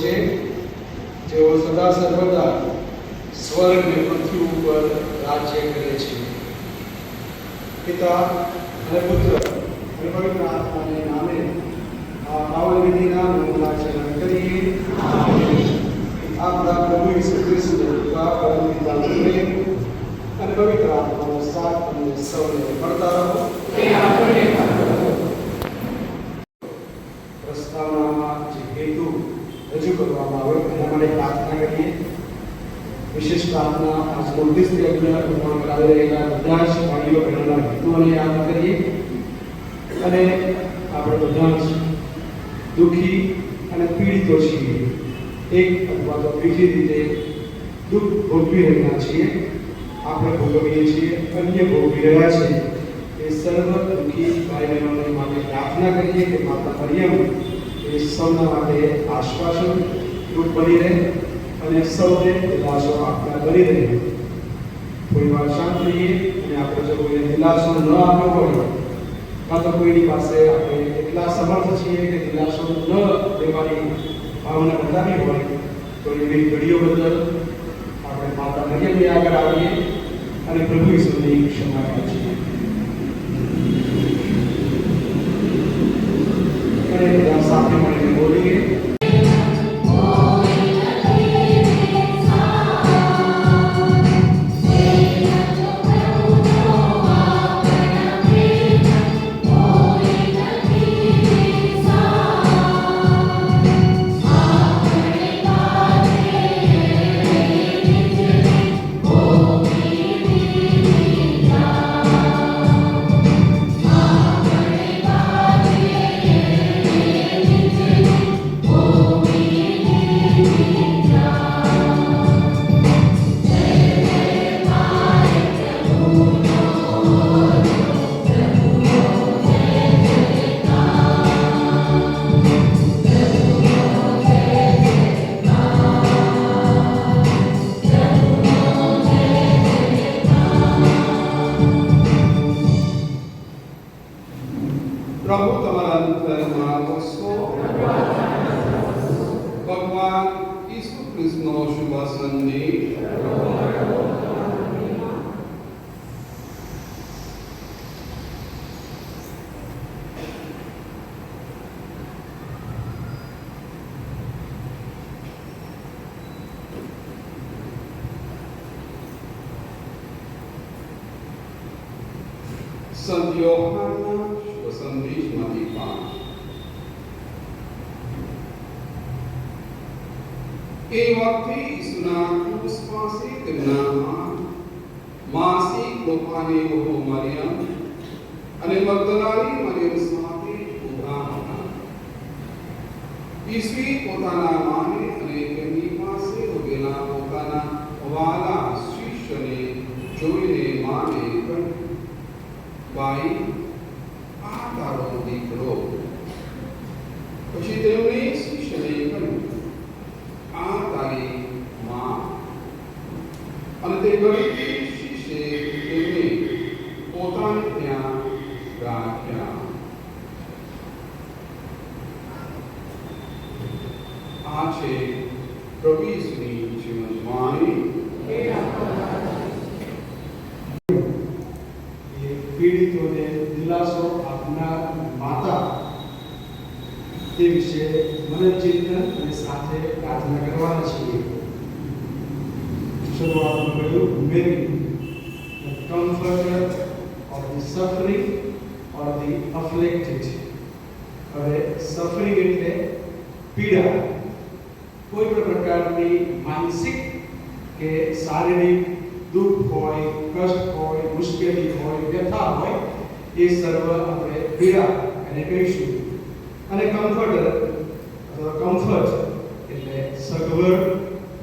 છે, જેઓ સદા સર્વદા સ્વર્ગ અને પૃથ્વી ઉપર રાજ્ય કરે છે. પિતા અને પુત્ર અને પવિત્ર આત્માને નામે આ પાવન વિધિના મંગલાચરણ કરીએ. આપણા પ્રભુ ઈસુ ખ્રિસ્તના પિતા પરમ પિતાનો પ્રેમ અને પવિત્ર આત્માનો સાથ તમને સૌને મળતા રહો. પ્રસ્તાવનામાં જે હેતુ રજૂ કરવામાં આવે એના માટે પ્રાર્થના કરીએ. વિશેષ પ્રાર્થના આજ 29 યજ્ઞ પૂર્ણ કરાવી રહેલા બધા જ ભાઈઓ બહેનોના હેતુઓને યાદ કરીએ અને આપણે બધા જ દુઃખી અને પીડિતો છીએ. એક અથવા તો બીજી રીતે દુઃખ ભોગવી રહ્યા છીએ. આપણે ભોગવીએ છીએ, અન્ય ભોગવી રહ્યા છે. એ સર્વ દુઃખી ભાઈ બહેનોને માટે પ્રાર્થના કરીએ કે માતા મરિયમ એ સૌના માટે આશ્વાસન રૂપ બની રહે અને સૌને દિલાસો આપતા બની રહે. થોડી વાર શાંત રહીએ અને આપણે જો કોઈને દિલાસો ન આપ્યો હોય કાં તો કોઈની પાસે આપણે એટલા સમર્થ છીએ કે દિલાસો ન દેવાની ભાવના બતાવી હોય તો એવી ઘડીઓ બદલ આપણે માતા મરિયમની આગળ આવીએ અને પ્રભુ ઈસુની ક્ષમા કરીએ. અને બધા સાથે મળીને બોલીએ. પ્રભુ તમારા અંતરમાં વસો. ભગવાન ઈસુ ખ્રિસ્તનો શુભ સંદેશ સંત યોહાનના સંદેશમાંથી પાઠ. એ વખતે ઈસુના ક્રૂસ પાસે તેમના માસી લોપાને વહુ મરિયમ અને મગદલાની મરિયમ સાથે ઊભા હતા. ઈસુએ પોતાના માને અને તેમની પાસે ઉભેલા પોતાના વાલા શિષ્યને જોઈને માને કહ્યું, ભાઈ, આ તારો દીકરો. પછી તેમણે શિષ્યને કહ્યું, આ તારી માં. અને તે ગણિત શિષ્યે તેમને પોતાને ત્યાં રાખ્યા. આ છે પ્રભુ ઈસુની જીવનવાણી. પીડિતોને દિલાસો આપનાર માતા તે વિશે મનોચિંતન અને સાથે પ્રાર્થના કરવાના છીએ. શરૂઆતમાં કહ્યું, મેરી the comforter of the suffering or the afflicted. હવે સફરિંગ એટલે પીડા. કોઈ પણ પ્રકારની માનસિક કે શારીરિક દુઃખ હોય, કષ્ટ હોય, મુશ્કેલી હોય, વ્યથા હોય, એ સર્વ આપણે પીડા એને કહીશું. અને કમ્ફર્ટર અથવા કમ્ફર્ટ એટલે સગવડ,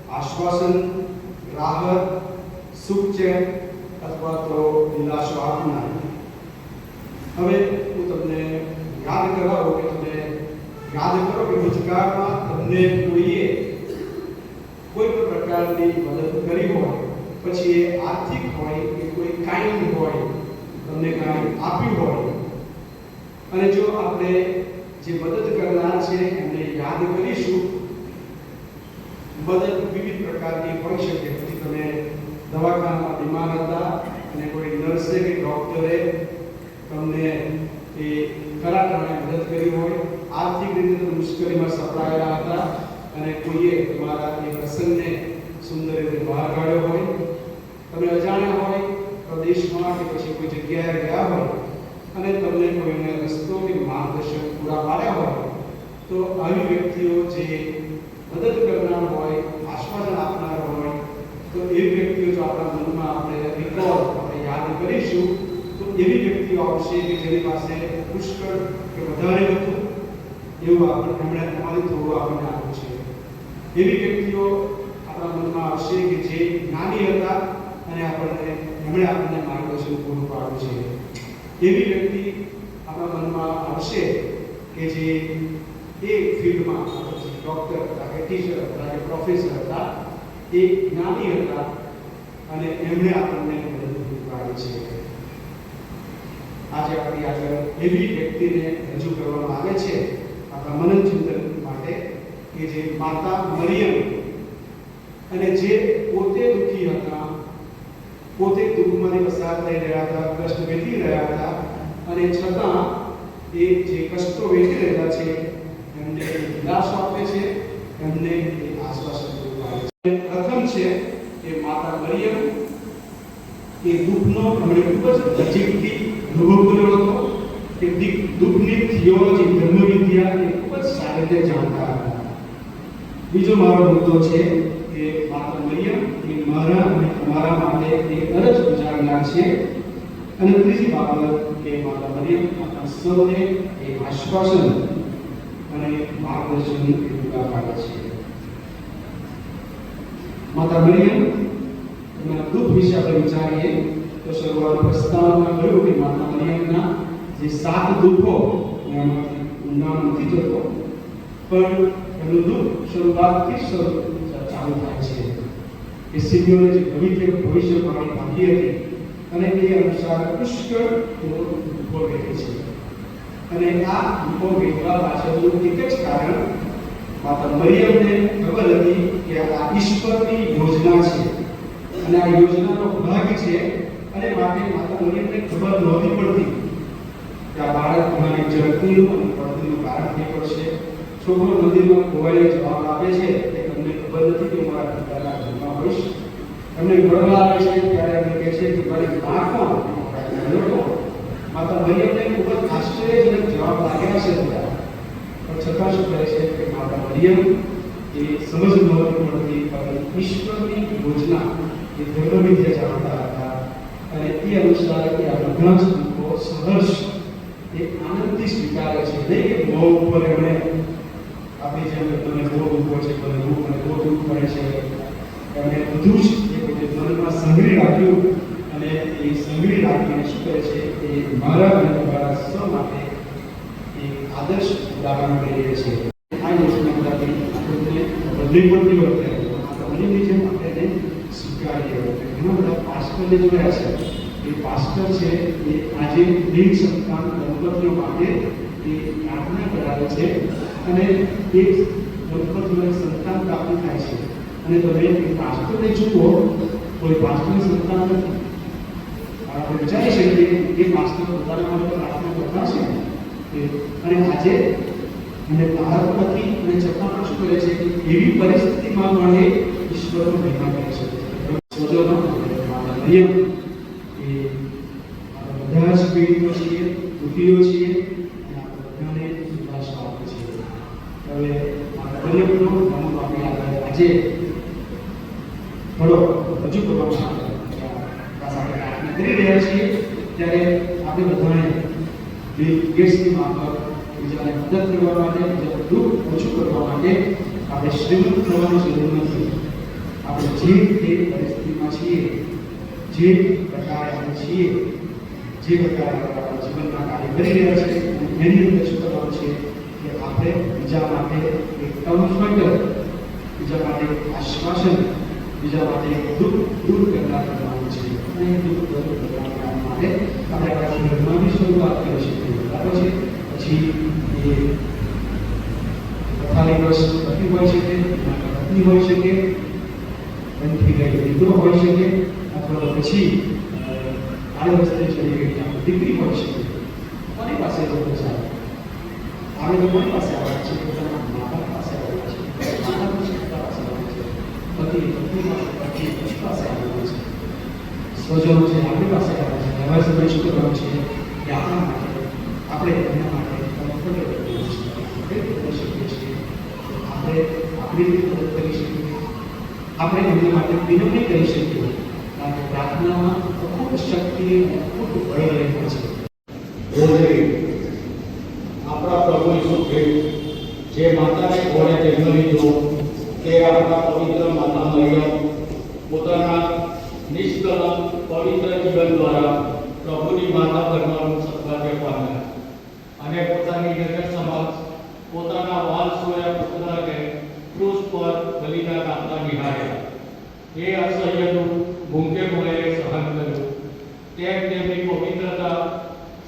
આશ્વાસન, રાહત, સુખ ચેન અથવા તો દિલાસો આપનાર. હવે હું તમને યાદ કરાવું કે તમે યાદ કરો કે ભૂતકાળમાં તમને કોઈએ કોઈ પણ પ્રકારની મદદ કરી હોય, પછી એ આર્થિક હોય કે કોઈ કાઇન્ડ હોય, તમને કાંઈ આપ્યું હોય, અને જો આપણે જે મદદ કરનાર છે એમને યાદ કરીશું મદદ વિવિધ પ્રકારની હોઈ શકે. પછી તમે દવાખાનામાં બીમાર હતા અને કોઈ નર્સે કે ડોક્ટરે તમને એ ખરા ટાણે મદદ કરી હોય, આર્થિક રીતે તમે મુશ્કેલીમાં સપડાયેલા હતા અને કોઈએ તમારા એ પ્રસંગને સુંદર રીતે બહાર કાઢ્યો હોય, તમે અજાણ્યા હોય પ્રદેશમાં કે પછી કોઈ જગ્યાએ ગયા હોય અને તમને કોઈને રસ્તો કે માર્ગદર્શન પૂરા પાડ્યા હોય, તો આવી વ્યક્તિઓ જે મદદ કરનાર હોય, આશ્વાસન આપનાર હોય, તો એવી વ્યક્તિઓ જો આપણા મનમાં આપણે આપણે યાદ કરીશું તો એવી વ્યક્તિઓ આવશે કે જેની પાસે પુષ્કળ કે વધારે હતું એવું એમણે તમારી થોડું આપણને આપ્યું છે. એવી વ્યક્તિઓ આપણા મનમાં આવશે કે જે નાની હતા અને એમણે આપણને માર્ગદર્શન પૂરું પાડ્યું છે. એવી વ્યક્તિ આપણા મનમાં આવશે કે જે એ ફિલ્ડમાં ડોક્ટર હતા કે ટીચર હતા કે પ્રોફેસર હતા, એ જ્ઞાની હતા અને એમણે આપણને મદદ પૂરી પાડી છે. આજે આપણી આગળ એવી વ્યક્તિને રજૂ કરવામાં આવે છે આપણા મનન ચિંતન માટે કે જે માતા મરિયમ, અને જે પોતે દુઃખી હતા, પોતે દુઃખમાંથી પસાર થઈ રહ્યા હતા, કષ્ટ વેઠી રહ્યા હતા, અને છતાં એ જે કષ્ટો વેઠી રહ્યા છે એમને દિલાસો આપે છે, એમને એ આશ્વાસન પૂરું પાડે છે. પ્રથમ છે કે માતા મરિયમ એ દુઃખનો એમણે ખૂબ જ નજીકથી અનુભવ કર્યો હતો કે દુઃખની થિયોલોજી, ધર્મવિદ્યા એ ખૂબ જ સારી રીતે જાણતા હતા. બીજો મારો મુદ્દો છે કે માતા મરિયમ એ મારા અને તમારા માટે એક અરજ ગુજારનાર છે. અને ત્રીજી બાબત કે માતા મરિયમ આપણા સૌને એક આશ્વાસન અને માર્ગદર્શન પૂરા પાડે છે. માતા મરિયમ ના દુઃખ વિશે આપણે વિચારીએ તો શરૂઆત પ્રસ્તાવમાં કહ્યું કે માતા મરિયમના જે 7 દુઃખો એમાંથી ઊંડાણ નથી જતો, પણ એનું દુઃખ શરૂઆતથી ચાલુ થાય છે. એ સિદ્ધિઓને જે ભવિષ્યવાણી બાકી હતી અને એ અનુસાર પુષ્કળ દુઃખો વેઠે છે. અને આ દુઃખો વેઠવા પાછળનું એક જ કારણ માતા મરિયમને ખબર હતી કે આ ઈશ્વરની યોજના છે અને આ યોજનાનો ભાગ છે, અને માટે માતા મરિયમને ખબર નહોતી પડતી કે આ બાળક તમારી જન્મનું અને પડતીનું કારણ થઈ પડશે. છોકરો મંદિરમાં ખોવાઈને જવાબ આપે છે કે તમને ખબર નથી કે મારા પિતાના ઘરમાં હોઈશ. એમને મળવા આવે છે ત્યારે એમને કહે છે કે મારી મા કોણ? માતા મરિયમને ખૂબ જ આશ્ચર્યજનક જવાબ લાગ્યા છે બધા, પણ છતાં શું કહે છે કે માતા મરિયમ એ સમજ નહોતી પડતી, પણ ઈશ્વરની યોજના એ ધર્મવિદ્યા જાણતા હતા અને એ અનુસાર એ આ બધા જ દુઃખો સંઘર્ષ એ આનંદથી સ્વીકારે છે. નહીં કે મોં ઉપર એમણે આપણી જેમ તમને બહુ દુઃખો છે, મને બહુ દુઃખ પડે છે, એમણે બધું જ એ મનમાં સંઘરી રાખ્યું અને એ સંઘરી રાખીને શું કરે છે એ મારા અને તમારા સૌ માટે એક આદર્શ ઉદાહરણ કરી રહે છે. આ યોજના બધાથી આપણને બદલી પડતી વખતે બદલીની જેમ આપણે સ્વીકારીએ. ઘણા બધા પાસ્ટરને જોયા છે. એ પાસ્ટર છે એ આજે લિંગ સંતાન દંપતીઓ માટે એ પ્રાર્થના કરાવે છે અને એ દંપતીઓને સંતાન પ્રાપ્ત થાય છે. અને તમે એ પાસ્ટરને જુઓ, કોઈ પાસ્ટરની સંતાન નથી. આપણે વિચારી શકીએ કે એ પાસ્ટર પોતાના માટે પ્રાર્થના કરતા છે અને આજે એને ભારત નથી અને છતાં પણ શું કરે છે કે એવી પરિસ્થિતિમાં પણ એ ઈશ્વરનો મહિમા કરી શકે છે. સોજોનો માતા મરિયમ એ બધા જ પીડિતો છીએ, દુઃખીઓ છીએ અને આપણે બધાને વિશ્વાસ આપે છે. હવે માતા મરિયમનો નમૂનો આપણે આજે થોડો રજૂ કરવામાં આપણે કરી રહ્યા છીએ, ત્યારે આપણે બધાને ગેસની માફક બીજાને મદદ કરવા માટે, બીજાનું દુઃખ ઓછું કરવા માટે આપણે શ્રીમંત થવાની જરૂર નથી. આપણે જે તે પરિસ્થિતિમાં છીએ, જે પ્રકારે આપણે છીએ, જે પ્રકારે આપણા જીવનમાં કાર્ય કરી રહ્યા છે, એની અંદર શું કરવાનું છે કે આપણે બીજા માટે એક કમ્ફર્ટ, બીજા માટે આશ્વાસન, બીજા માટે દુઃખ દૂર કરનાર બનવાનું છે. અને દુઃખ દૂર કરવા માટે આપણે આપણા ઘરમાંથી શરૂઆત કરી શકીએ. બરાબર છે? પછી એ કથાની પ્રશ્ન થતી હોય છે કે પત્ની હોઈ શકે, બનતી ગયેલો દીકરો હોઈ શકે, અથવા તો પછી આડે રસ્તે ચડી ગયેલી દીકરી હોઈ શકે. કોની પાસે લોકો સારું આવે તો કોની પાસે આવે છે? પોતાના મા બાપ પાસે આવે છે, માતાની પિતા પાસે આવે છે, પતિ પત્ની પાસે આવે છે, સ્વજનો છે આપણી પાસે આવે છે. હવે સમય શું કરવાનું છે કે આપણા માટે આપણે એમના માટે કમ્ફર્ટેબલ કરીએ છીએ, આપણે કરી શકીએ છીએ, આપણે આપણી રીતે મદદ કરી શકીએ, આપણે એમના માટે વિનંતી કરી શકીએ. કારણ કે પ્રાર્થનામાં અખૂટ શક્તિ અને અખૂટ બળ રહેલું છે. આપણા પ્રભુ ઈસુ ખ્રિસ્ત જે માતાને ઘોડે જન્મ લીધો તે આપણા પવિત્ર માતા મરિયમ પોતાના નિષ્કલંક પવિત્ર જીવન દ્વારા પ્રભુની માતા બનવાનું સદભાગ્ય પામ્યા અને પોતાની નજર સમક્ષ પોતાના વાલસોયા પુત્રને ક્રૂસ પર બલિદાન આપતા નિહાળ્યા. એ અસહ્યનું મૂંગે મોઢે સહન કર્યું. તેમ તેમની પવિત્રતા,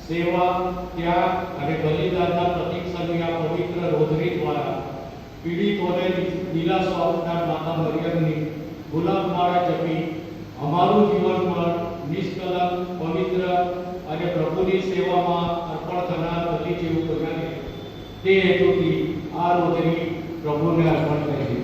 સેવા, ત્યાગ અને બલિદાનના પ્રતીક સમી આ પવિત્ર રોજરી દ્વારા પીડિતોને દિલાસો આપનાર માતા મરિયમની ગુલાબમાળા જપી અમારું જીવન પણ નિષ્કલંક, પવિત્ર અને પ્રભુની સેવામાં અર્પણ થનાર બલિ જેવું બનાવે તે હેતુથી આ રોજરી પ્રભુને અર્પણ કરીએ.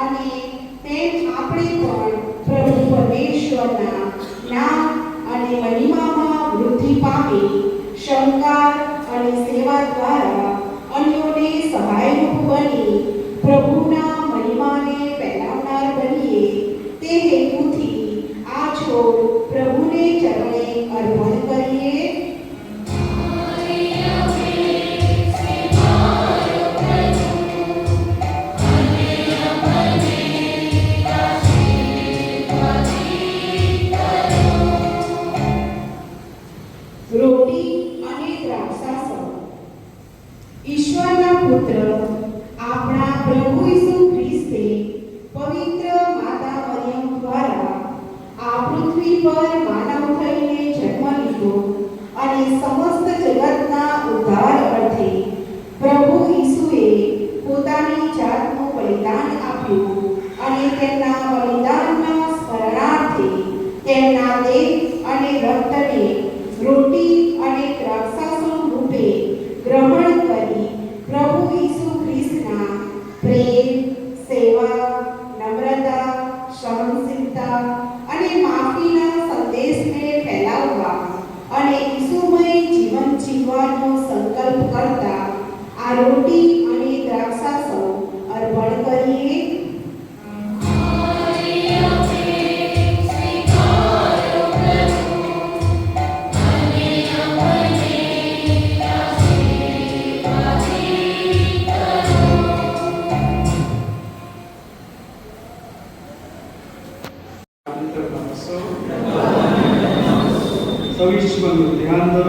અને તેમ આપણે પણ પ્રભુ પરમેશ્વરના નામ અને મહિમામાં વૃદ્ધિ પામી શંકા અને સેવા દ્વારા અન્યોને સહાયરૂપ બની પ્રભુના મહિમાને ફેલાવનાર બનીએ તે હેતુથી આ છોડ પ્રભુને ચરણે અર્પણ કરીએ. રોટી અને દ્રાક્ષાસવ. ઈશ્વરના પુત્ર આપણા પ્રભુ ઈસુ ખ્રિસ્તે પવિત્ર માતા મરિયમ દ્વારા આ પૃથ્વી પર માનવ થઈને જન્મ લીધો અને સમસ્ત જગતના ઉદ્ધાર અર્થે પ્રભુ ઈસુએ પોતાની જાતનું બલિદાન આપ્યું અને તેમના બલિદાનના સ્મરણાર્થે તેમના દેહ અને રક્તને રોટી અને દ્રાક્ષાસવ રૂપે ગ્રહણ કરી પ્રભુ ઈસુ ખ્રિસ્તના પ્રેમ, સેવા, નમ્રતા, સહનશીલતા અને માફીના સંદેશને ફેલાવવા અને ઈસુમય જીવન જીવવાનો સંકલ્પ કરતા આ રોટી અને દ્રાક્ષાસવ અર્પણ કરીએ. સવિશ્વનું ધ્યાન દો.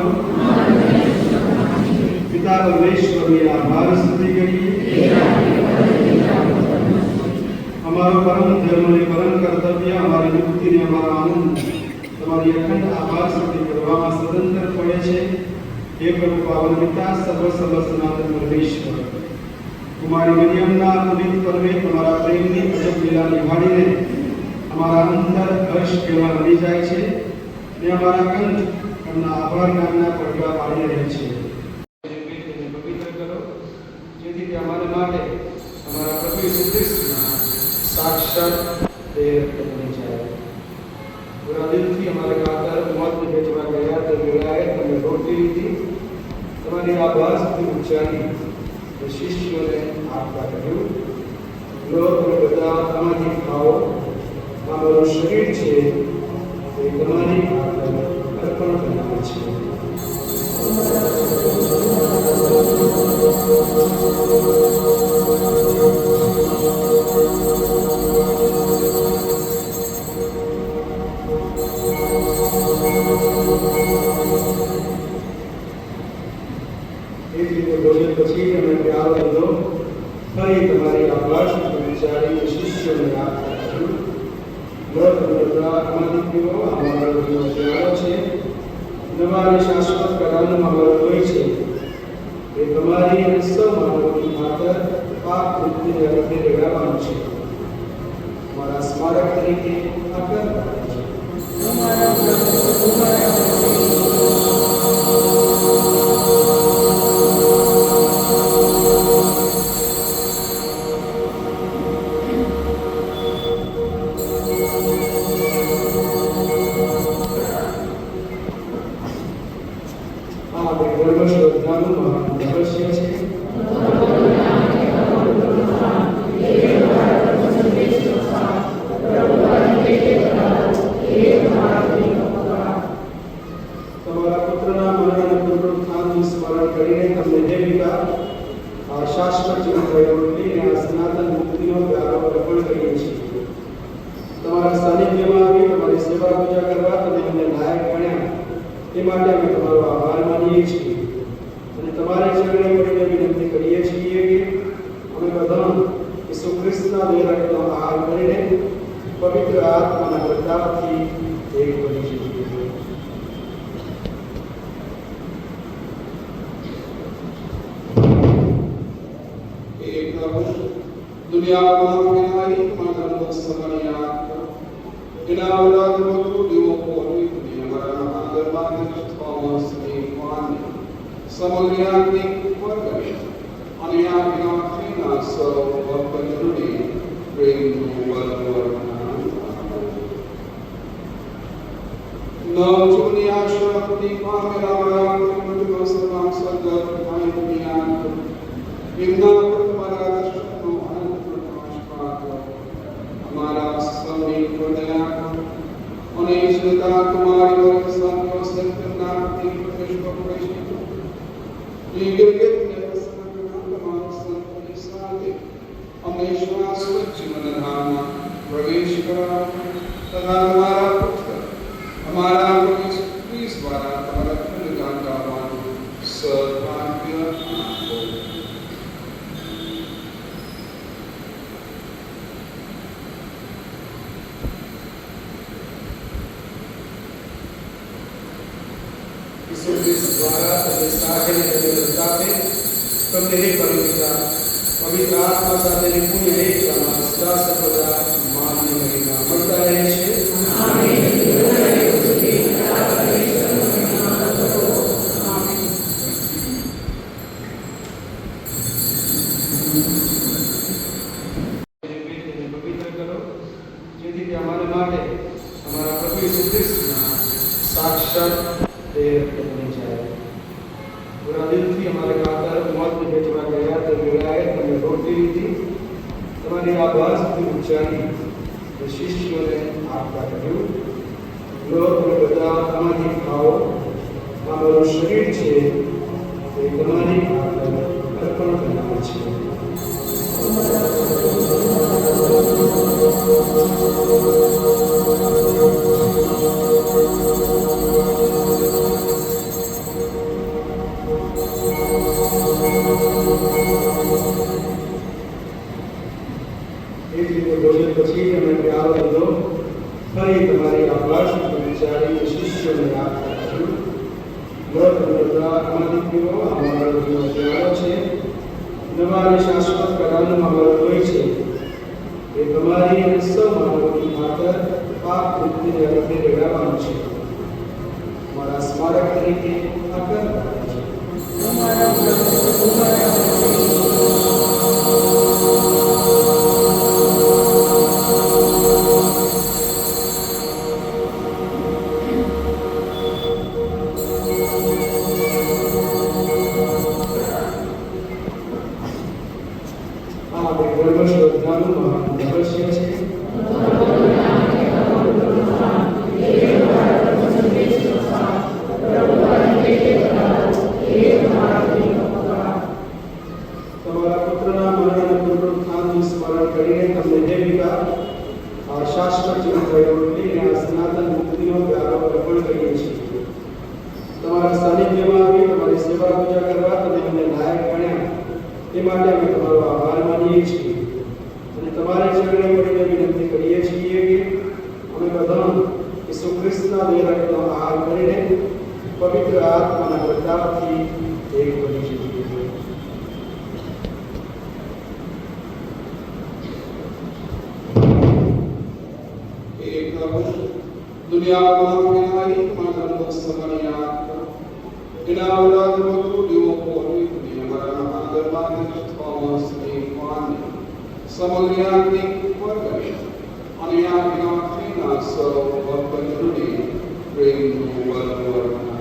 પિતા પરમેશ્વરને આભાર સ્તુતિ કરીએ. અમારો પરમ ધર્મ અને પરમ કર્તવ્ય, અમારી મુક્તિ અને અમારો આનંદ તમારી અખંડ આભાર સ્તુતિ કરવામાં સ્વતંત્ર પડે છે. હે પ્રભુ પાવન પિતા, સર્વ સનાતન પરમેશ્વર, કુમારી મરિયમના પુનિત પર્વે તમારા પ્રેમની અજબ લીલા નિભાડીને અમારા અંતર હર્ષ કેવા બની જાય છે ને અમારા કંઠ એમના આભાર નામના પડઘા પાડી રહે છે. પવિત્ર કરો જેથી તે અમારા માટે અમારા પ્રભુ ઈસુ ખ્રિસ્તના સાક્ષાત દેહ બની જાય. પૂરા દિલથી અમારા કાતર મોતને ભેટવા ગયા તે વેળાએ તમે રોટી લીધી, તમારી આભાર સુધી ઉચ્ચારી શિષ્યોને આપતા કહ્યું, લો તમે બધા આમાંથી ખાઓ, આ મારું શરીર છે તે તમારી આગળ અર્પણ કરાવે છે. એ જ રીતે ભોજન પછી તમે પ્યાલો લીધો, ફરી તમારી આભાર સુધી વિચારી શિષ્યોને આપતા કહ્યું, આમાંથી પીવો, અમારો જીવ પ્યાલો છે, નવા અને શાશ્વત કરારનું અમારું લોહી છે. એ તમારી અને સૌ માનવોની ખાતર પાપ મૃત્યુને અર્થે રેડાવવાનું છે. અમારા સ્મારક તરીકે આ કરવાનું છે. શાશ્વત જીવન વહીવટની અને સનાતન મુક્તિનો પ્યારો અર્પણ કરીએ છીએ. તમારા સાનિધ્યમાં આવી તમારી સેવા પૂજા કરવા તમે અમને લાયક ગણ્યા તે માટે અમે તમારો આભાર માનીએ છીએ અને તમારી ચરણે પડીને વિનંતી કરીએ છીએ કે અમે બધા ઈસુ ખ્રિસ્તના દેહ રક્તનો આહાર કરીને પવિત્ર આત્માના પ્રતાપથી એક બની શકીએ. दुनिया નવજોની આશા પ્રતિ પામેલા મુજબ સર્વાંગ સર્ગત થાય દુનિયા એમના પર તમારા દર્શનનો આનંદ પ્રકાશ પાકો અમારા સૌની હૃદયા અને ઈશ્વરતા તમારી વર્ગ સાધ્યો સંતના પ્રતિ પ્રવેશ પ્રવેશ ये योग्य ने प्रसन्न करना संतों સાથે હંમેશા સ્વચ્છ જીવનધામમાં પ્રવેશ કરાવો તથા તમારા પુત્ર અમારા પ્રભુ ખ્રિસ્ત દ્વારા તમારા ગુણગાન ગાવાનું સૌભાગ્ય આપો. ઈસુ ખ્રિસ્ત દ્વારા તમે સાહેબ સાથે તમને હે પવિત્ર આત્મા સાથેની પુણ્ય એકતામાં સદા સર્વદા માનની મહિમા મળતા રહે છે. પવિત્ર કરો જેથી તે અમારા માટે અમારા પ્રભુ ઈસુ ખ્રિસ્તના સાક્ષાત દેહ બની જાય. પૂરા દિલથી हमारे खातर मौत में भेजवा गया तो मिलाए તમે રોટી લીધી તમારી આભાર સુધી ઉચ્ચારી તો શિષ્યોને આપતા કહ્યું લો તમે બધા આમાંથી ખાઓ આ મારું શરીર છે તે તમારી ખાતર અર્પણ કરાવે છે. એક રીતે ભોજન પછી તમે પ્યાલો લીધો ફરી તમારી આભાર સુધી વિચારી શિષ્યોને આપતા કહ્યું લો તમે બધા આમાંથી પીવો આ મારો પ્યાલો છે નવા અને શાશ્વત કરારનું અમારું લોહી છે એ તમારી અને સૌ માનવોની ખાતર પાપ મુક્તિને અર્થે રેડાવવાનું છે. મારા સ્મારક તરીકે આ કરતા છે. શાશ્વત જીવન વહીને આ સનાતન મુક્તિનો પ્યાલો અર્પણ કરીએ છીએ. તમારા સાનિધ્યમાં આવી તમારી સેવા પૂજા કરવા તમે અમને લાયક ગણ્યા તે માટે અમે તમારો આભાર માનીએ છીએ અને તમારે ચરણે પડીને વિનંતી કરીએ છીએ કે અમે બધા ઈસુ ખ્રિસ્તના દેહ રક્તનો આહાર કરીને પવિત્ર આત્માના પ્રતાપથી એક બની જઈએ. दुनिया में मानव समनिया इना औलाद को दियो कोई दुनिया मरण आदर मान थॉमस ने मान समग्रिया के ऊपर गए अनिया बिना थीना सो वपनुडी प्रेम वर्णना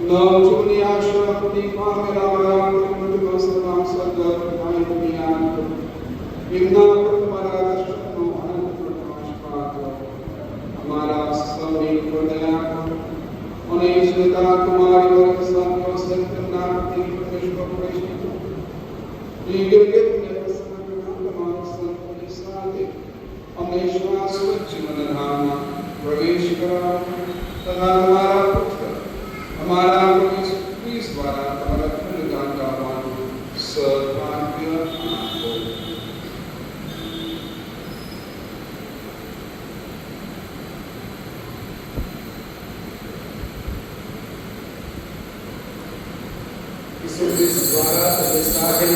नवजुनी आशा प्रतीका मेरा मुझ सर्वांग सदर भाई दुनिया इमना पर तुम्हारा दर्शनનો આનંદ પ્રકાશ પાકો અમારા સૌની હૃદયા અને ઈશ્વરતા તમારી વર્ગ સાધ્યો સંતના પ્રતિ પ્રવેશ પ્રવેશ એ યોગ્ય ને પ્રસન્ન કરના તમારા સંતોની સાથે હંમેશા સ્વચ્છ જીવનધામમાં પ્રવેશ કરાવો તથા તમારા પુત્ર અમારા પ્રભુ ખ્રિસ્ત દ્વારા તમારા ગુણગાન ગાવાનું સૌભાગ્ય આપો. ઈસુ ખ્રિસ્ત દ્વારા તમે સાહેબ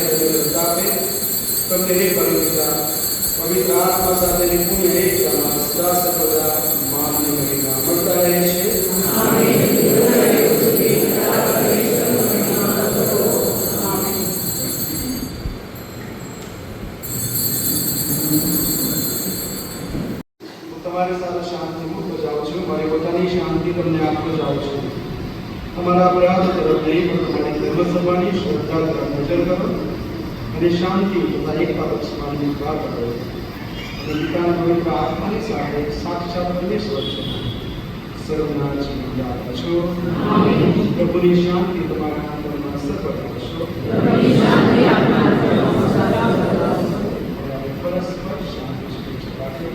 સાથે તમને હે પવિત્ર આત્મા સાથેની પુણ્ય એકતામાં સદા સર્વદા માનની મહિમા મળતા રહે છે. શ્રદ્ધા તરફ નજર કરો અને શાંતિ તથા એકતા પક્ષમાની પ્રાર્થ કરો અને પિતાના પવિત્ર આત્માની સાથે સાક્ષાત પરમેશ્વર છે સર્વના જીવન આપો છો પ્રભુની શાંતિ તમારા અંતરમાં સર્વત્ર હશો પરસ્પર શાંતિ શુભેચ્છા રાખો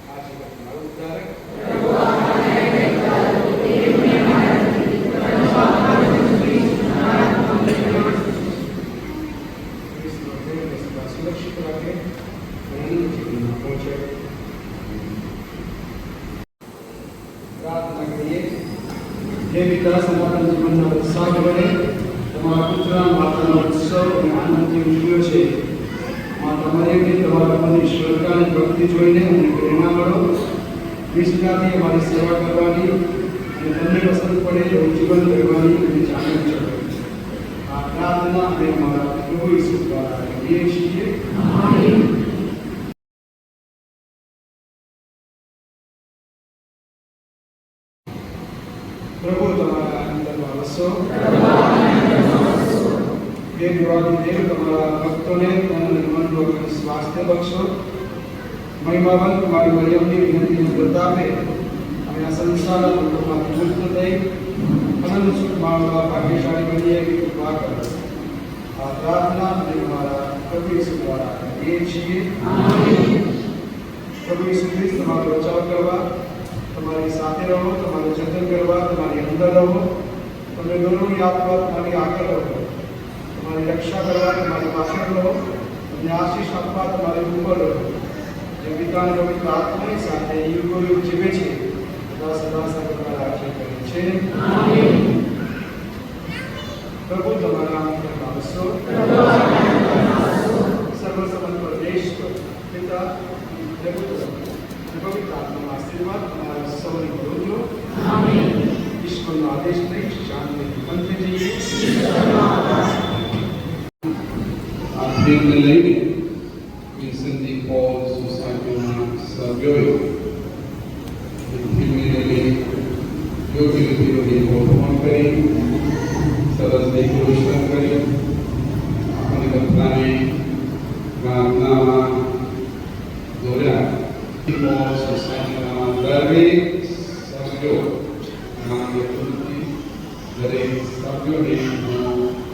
આ જગતના ઉદ્ધારક સુરક્ષિત રાખે અને જીવનમાં પહોંચે પ્રાર્થના કરીએ હે પિતા સનાતન જીવનના ઉત્સાહ વડે તમારા પુત્ર માતાનો ઉત્સવ અને આનંદથી ઉજવ્યો છે માતા મરિયમની તમારા પ્રભુની શ્રદ્ધા અને ભક્તિ જોઈને અમને પ્રેરણા મળો નિષ્ઠાથી અમારી સેવા કરવાની અને તમને પસંદ પડે એવું જીવન કરવાની અને જાણવી છે આ પ્રાર્થના અમે અમારા પ્રભુ ઈસુ દ્વારા કરીએ છીએ પ્રભુ તમારા અંતરમાં વસો હે દેવાદી દેવ તમારા ભક્તોને તન અને મન વગર સ્વાસ્થ્ય બક્ષો મહિમાવંત તમારી મરિયમની વિનંતીને પ્રતાપે અમે આ સંસારના દુઃખોમાંથી મુક્ત થઈ અનંત સુખ માણવા ભાગ્યશાળી બનીએ એવી કૃપા કરો આ પ્રાર્થના અમે અમારા પ્રભુ ઈસુ દ્વારા કરીએ છીએ પ્રભુ ઈસુ ખ્રિસ્ત તમારો બચાવ કરવા તમારી સાથે રહો તમારું જતન કરવા તમારી અંદર રહો તમે દોરોની આપવા તમારી આગળ રહો તમારી રક્ષા કરવા તમારી પાછળ રહો તમને આશીષ આપવા તમારી ઉપર રહો જે પિતાની પવિત્ર આત્માની સાથે યુગો યુગ જીવે છે સદા સદા સર્વકાળ રાજ્ય કરે છે પ્રભુ તમારા અંતરમાં વસો સર્વસંબંધ પર દેશ પિતા પુત્ર પવિત્ર આત્માના આશીર્વાદ તમારા સૌની ભરોજો ઈશ્વરનો આદેશ નહીં શાંતિથી પંથે જઈએ આ પ્રેમને લઈને વિન્સેન્ટી પોલ સોસાયટીના સભ્યોએ ધીમે યોગ્ય રીતે ગોઠવણ કરી સરસ ડેકોરેશન કરી આપણે બધાને પ્રાર્થનામાં દોર્યા પોલ સોસાયટીના દરેક સભ્યો દરેક સભ્યોને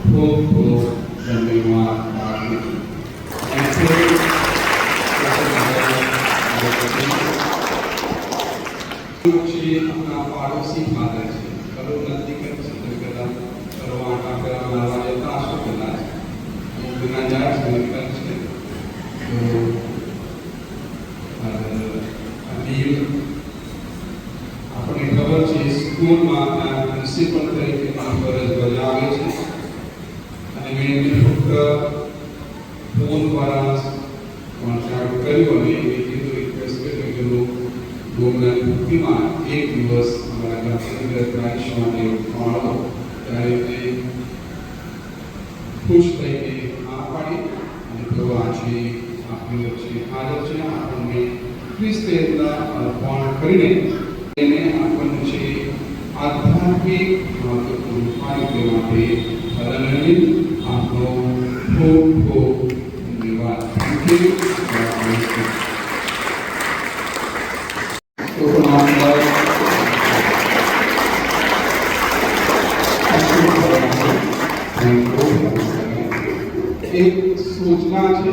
ખૂબ ખૂબ ધન્યવાદ આપું अपना पड़ोसी फादर છે કલો નજીક જ ચંદ્રકલા કરવાટા કરવા વાળે તાસો કલા છે બિના જાત સંકલ્પ છે તો અભી આપણે ખબર છે સ્કૂલમાં પ્રિન્સિપલ તરીકે ફરજ બજાવે છે અને મેં ફક્ત ફોન દ્વારા કોન્ટેક્ટ કર્યો અને એવી કીધું રિક્વેસ્ટ કર્યો કે ડોમના ભક્તિમાં એક દિવસ અમારા ગાંધીનગર બ્રાન્ચ માટે ફાળો ત્યારે તે ખુશ થઈ કે આ પાડી અને તેઓ આજે આપણી વચ્ચે હાજર છે આપણને ખ્રિસ્તના અર્પણ કરીને એને આપણને છે આધ્યાત્મિક મહત્વપૂર્ણ પાડી માટે અરણ્ય આપણો ખૂબ ખૂબ ધન્યવાદ થેન્ક યુ એક સૂચના છે